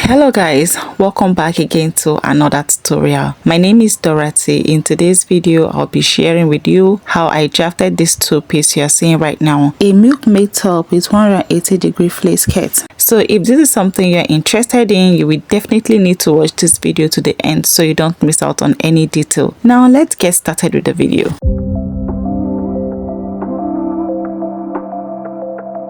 Hello guys, welcome back again to another tutorial. My name is Dorothy. In today's video I'll be sharing with you how I drafted this two-piece you're seeing right now, a Milk-maid top with 180-degree flace skirt. So if this is something you're interested in, you will definitely need to watch this video to the end so you don't miss out on any detail. Now let's get started with the video.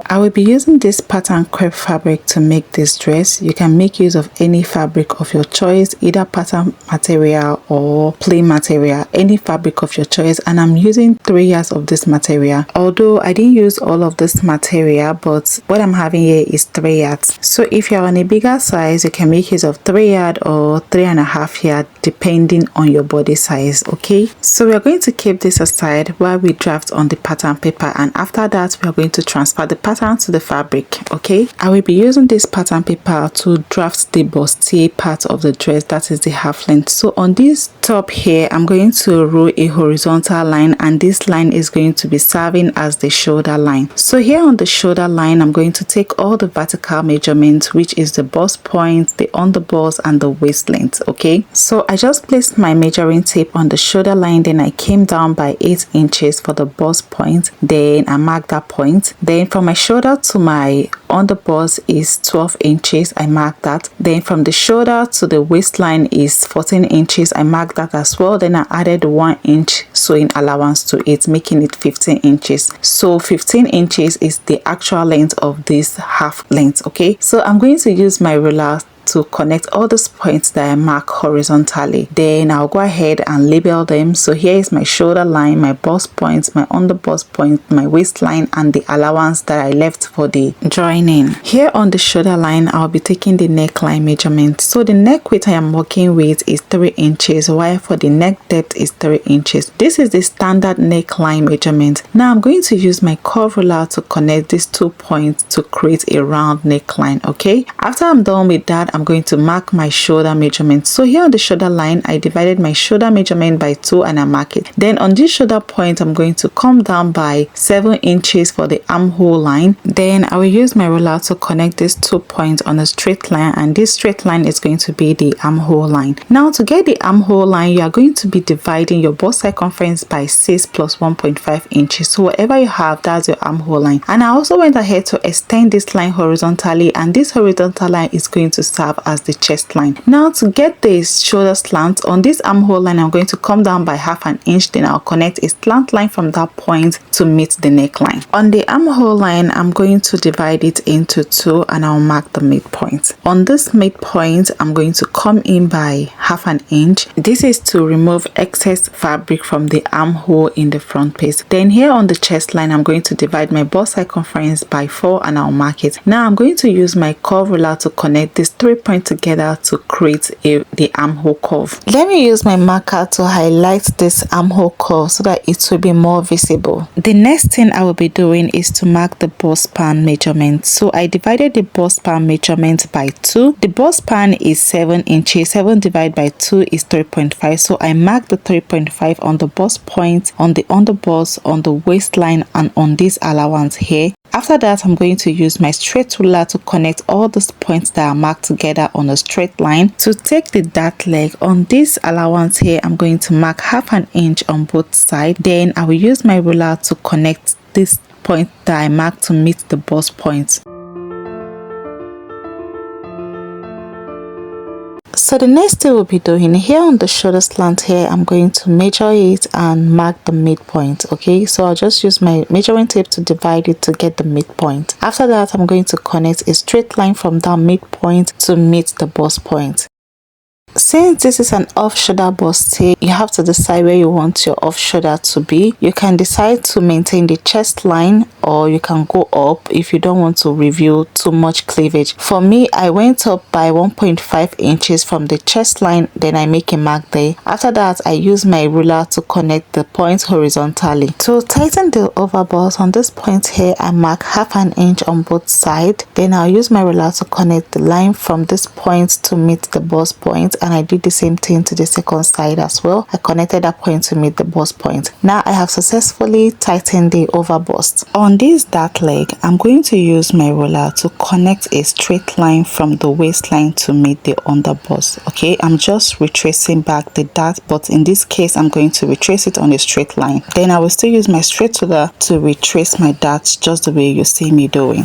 I will be using this pattern crepe fabric to make this dress. You can make use of any fabric of your choice, either pattern material or plain material, any fabric of your choice, and I'm using 3 yards of this material. Although I didn't use all of this material, but what I'm having here is 3 yards. So if you're on a bigger size, you can make use of 3 yard or 3.5 yard depending on your body size. Okay, so we're going to keep this aside while we draft on the pattern paper, and after that we are going to transfer the pattern to the fabric. Okay, I will be using this pattern paper to draft the bustier part of the dress, that is the half length. So on this top here I'm going to roll a horizontal line, and this line is going to be serving as the shoulder line. So here on the shoulder line I'm going to take all the vertical measurements, which is the bust point, the underbust, and the waist length. Okay, so I just placed my measuring tape on the shoulder line, then I came down by 8 inches for the bust point, then I marked that point. Then from my shoulder to my underbust is 12 inches, I marked that. Then from the shoulder to the waistline is 14 inches, I marked that as well. Then I added 1 inch sewing allowance to it, making it 15 inches. So 15 inches is the actual length of this half length. Okay, so I'm going to use my ruler to connect all those points that I mark horizontally. Then I'll go ahead and label them. So here is my shoulder line, my bust point, my underbust point, my waistline, and the allowance that I left for the joining. Here on the shoulder line I'll be taking the neckline measurement. So the neck width I am working with is 3 inches, while for the neck depth is 3 inches. This is the standard neckline measurement. Now I'm going to use my curve ruler to connect these 2 points to create a round neckline. Okay, after I'm done with that, I'm going to mark my shoulder measurement. So here on the shoulder line I divided my shoulder measurement by 2 and I mark it. Then on this shoulder point I'm going to come down by 7 inches for the armhole line. Then I will use my ruler to connect these 2 points on a straight line, and this straight line is going to be the armhole line. Now to get the armhole line, you are going to be dividing your bust circumference by 6 plus 1.5 inches. So whatever you have, that's your armhole line. And I also went ahead to extend this line horizontally, and this horizontal line is going to serve as the chest line. Now to get the shoulder slant on this armhole line, I'm going to come down by 1/2 inch. Then I'll connect a slant line from that point to meet the neckline. On the armhole line I'm going to divide it into 2 and I'll mark the midpoint. On this midpoint I'm going to come in by 1/2 inch. This is to remove excess fabric from the armhole in the front piece. Then here on the chest line I'm going to divide my bust circumference by 4 and I'll mark it. Now I'm going to use my curve ruler to connect these 3 points together to create the armhole curve. Let me use my marker to highlight this armhole curve so that it will be more visible. The next thing I will be doing is to mark the bust span measurement. So I divided the bust span measurement by 2. The bust span is 7 inches. 7 divided by 2 is 3.5. So I marked the 3.5 on the bust point, on the underbust, on the waistline, and on this allowance here. After that, I'm going to use my straight ruler to connect all those points that are marked together on a straight line. To take the dart leg on this allowance here, I'm going to mark 1/2 inch on both sides. Then I will use my ruler to connect this point that I marked to meet the bust point. So the next thing we'll be doing here on the shoulder slant here, I'm going to measure it and mark the midpoint. Okay, so I'll just use my measuring tape to divide it to get the midpoint. After that, I'm going to connect a straight line from that midpoint to meet the bust point. Since this is an off shoulder bustier, you have to decide where you want your off shoulder to be. You can decide to maintain the chest line, or you can go up if you don't want to reveal too much cleavage. For me, I went up by 1.5 inches from the chest line, then I make a mark there. After that, I use my ruler to connect the points horizontally. To tighten the overbust on this point here, I mark 1/2 inch on both sides. Then I'll use my ruler to connect the line from this point to meet the bust point. and I did the same thing to the second side as well. I connected that point to meet the bust point. Now I have successfully tightened the over bust. On this dart leg, I'm going to use my ruler to connect a straight line from the waistline to meet the under bust. Okay, I'm just retracing back the dart, but in this case I'm going to retrace it on a straight line. Then I will still use my straight ruler to retrace my darts just the way you see me doing.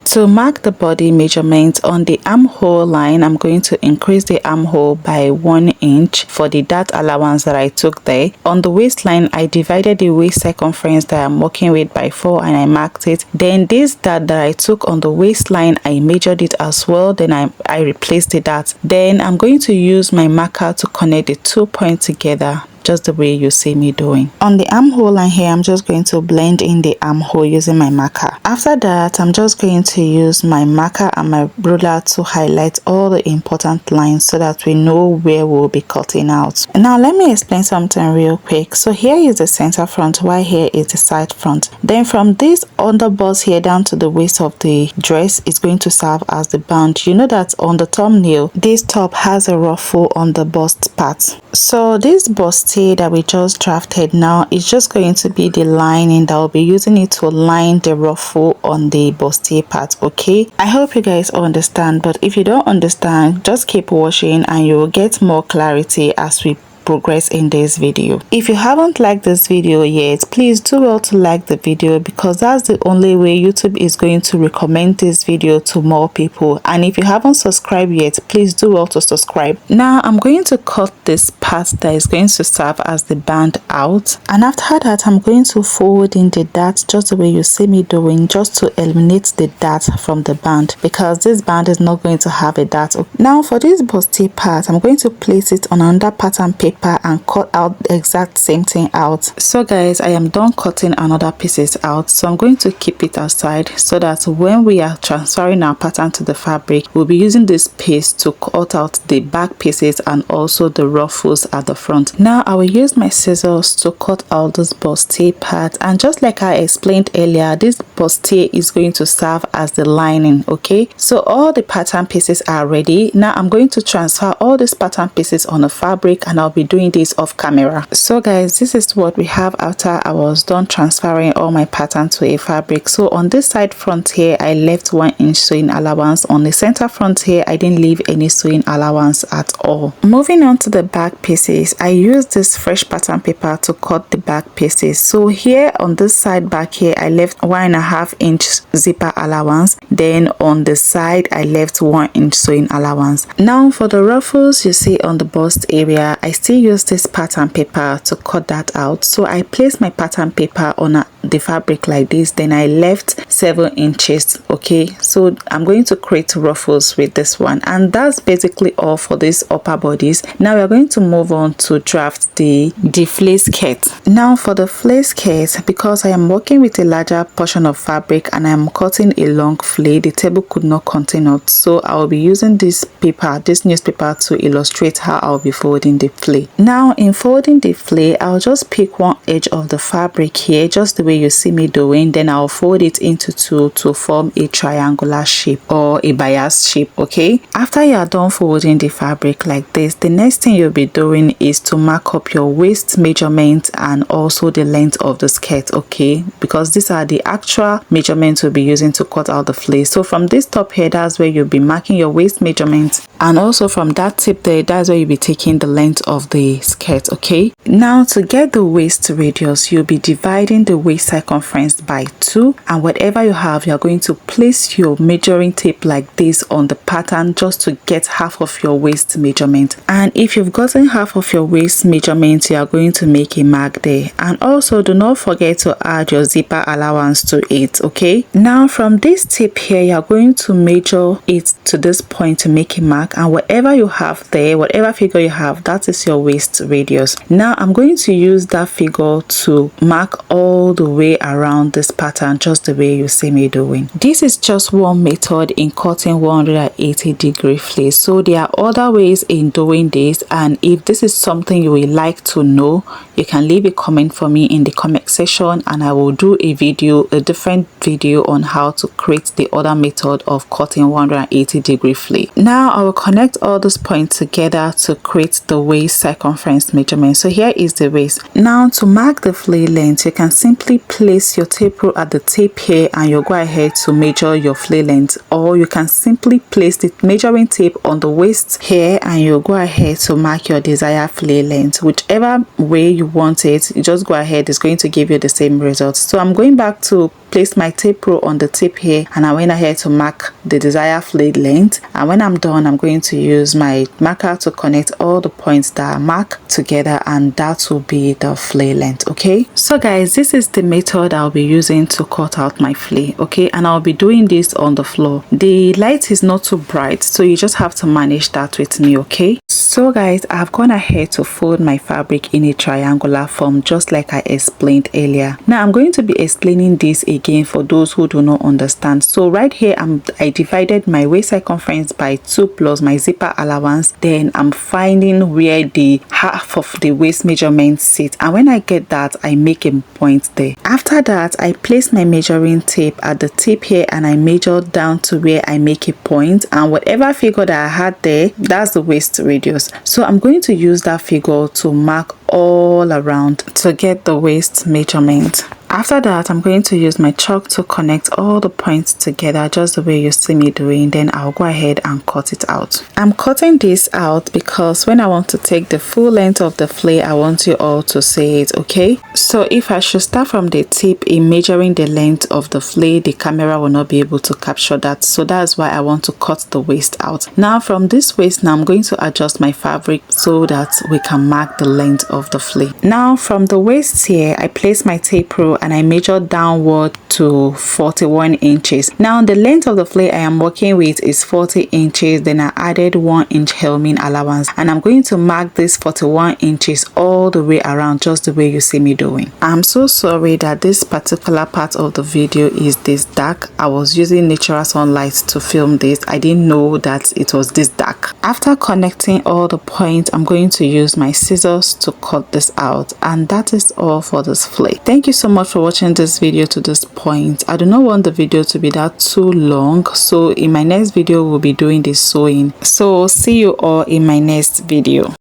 To mark the body measurement on the armhole line, I'm going to increase the armhole by 1 inch for the dart allowance that I took there. On the waistline, I divided the waist circumference that I'm working with by 4 and I marked it. Then this dart that I took on the waistline, I measured it as well. Then I replaced the dart. Then I'm going to use my marker to connect the 2 points together, just the way you see me doing. On the armhole line here, I'm just going to blend in the armhole using my marker. After that, I'm just going to use my marker and my ruler to highlight all the important lines so that we know where we'll be cutting out. Now let me explain something real quick. So here is the center front, while here is the side front. Then from this under bust here down to the waist of the dress is going to serve as the band. You know that on the thumbnail, this top has a ruffle on the bust part. So this bustier that we just drafted now is just going to be the lining that I'll be using it to line the ruffle on the bustier part. Okay, I hope you guys understand, but if you don't understand, just keep watching and you will get more clarity as we progress in this video. If you haven't liked this video yet, please do well to like the video, because that's the only way YouTube is going to recommend this video to more people. And if you haven't subscribed yet, please do well to subscribe. Now I'm going to cut this part that is going to serve as the band out, and after that I'm going to fold in the dart just the way you see me doing, just to eliminate the dart from the band, because this band is not going to have a dart. Now for this bustier part, I'm going to place it on another pattern paper and cut out the exact same thing out. So guys, I am done cutting another pieces out, so I'm going to keep it aside so that when we are transferring our pattern to the fabric, we'll be using this piece to cut out the back pieces and also the ruffles at the front. Now I will use my scissors to cut out this bustier part, and just like I explained earlier, this bustier is going to serve as the lining. Okay, so all the pattern pieces are ready. Now I'm going to transfer all these pattern pieces on the fabric, and I'll be doing this off camera. So guys, this is what we have after I was done transferring all my pattern to a fabric. So on this side front here, I left 1 inch sewing allowance. On the center front here, I didn't leave any sewing allowance at all. Moving on to the back pieces, I used this fresh pattern paper to cut the back pieces. So here on this side back here, I left 1.5 inch zipper allowance. Then on the side, I left 1 inch sewing allowance. Now for the ruffles you see on the bust area, I still use this pattern paper to cut that out. So I placed my pattern paper on the fabric like this, then I left 7 inches. Okay, so I'm going to create ruffles with this one, and that's basically all for these upper bodies. Now we're going to move on to draft the flace skirt. Now for the flace skirt, because I am working with a larger portion of fabric and I'm cutting a long flare, the table could not contain it, so I will be using this paper, this newspaper, to illustrate how I'll be folding the flare. Now in folding the flare, I'll just pick one edge of the fabric here, just the way you see me doing, then I'll fold it into two to form a triangular shape or a bias shape. Okay, after you are done folding the fabric like this, the next thing you'll be doing is to mark up your waist measurement and also the length of the skirt. Okay, because these are the actual measurements we'll be using to cut out the flare. So from this top here, that's where you'll be marking your waist measurement, and also from that tip there, that's where you'll be taking the length of the skirt. Okay, now to get the waist radius, you'll be dividing the waist circumference by 2, and whatever you have, you're going to place your measuring tape like this on the pattern just to get half of your waist measurement. And if you've gotten half of your waist measurement, you are going to make a mark there, and also do not forget to add your zipper allowance to it. Okay, now from this tip here, you're going to measure it to this point to make a mark. mark, and whatever you have there, whatever figure you have, that is your waist radius. Now I'm going to use that figure to mark all the way around this pattern, just the way you see me doing. This is just one method in cutting 180-degree flace, so there are other ways in doing this, and if this is something you would like to know, you can leave a comment for me in the comment section, and I will do a different video on how to create the other method of cutting 180-degree flace. Now I will connect all those points together to create the waist circumference measurement. So here is the waist. Now to mark the flace length, you can simply place your tape rule at the tip here and you go ahead to measure your flace length, or you can simply place the measuring tape on the waist here and you go ahead to mark your desired flace length. Whichever way you want it, you just go ahead, it's going to give you the same results. So I'm going back to place my tape rule on the tip here and I went ahead to mark the desired flace length, and when I'm done, I'm going to use my marker to connect all the points that are marked together, and that will be the flace length. Okay, so guys, this is the method I'll be using to cut out my flace. Okay, and I'll be doing this on the floor. The light is not too bright, so you just have to manage that with me. Okay, so guys, I've gone ahead to fold my fabric in a triangular form, just like I explained earlier. Now I'm going to be explaining this again for those who do not understand. So right here, I divided my waist circumference by 2 plus my zipper allowance. Then I'm finding where the half of the waist measurement sits, and when I get that, I make a point there. After that, I place my measuring tape at the tip here and I measure down to where I make a point, and whatever figure that I had there, that's the waist radius. So I'm going to use that figure to mark all around to get the waist measurement. After that, I'm going to use my chalk to connect all the points together, just the way you see me doing. Then I'll go ahead and cut it out. I'm cutting this out because when I want to take the full length of the flace, I want you all to see it. Okay, so if I should start from the tip in measuring the length of the flace, the camera will not be able to capture that, so that's why I want to cut the waist out. Now from this waist, now I'm going to adjust my fabric so that we can mark the length of the flace. Now from the waist here, I place my tape rule and I measure downward to 41 inches. Now the length of the flace I am working with is 40 inches. Then I added 1 inch hemming allowance, and I'm going to mark this 41 inches all the way around, just the way you see me doing. I'm so sorry that this particular part of the video is this dark. I was using natural sunlight to film this. I didn't know that it was this dark. After connecting all the points, I'm going to use my scissors to cut this out, and that is all for this flace. Thank you so much for watching this video to this point. I do not want the video to be that too long, so in my next video we'll be doing the sewing. So see you all in my next video.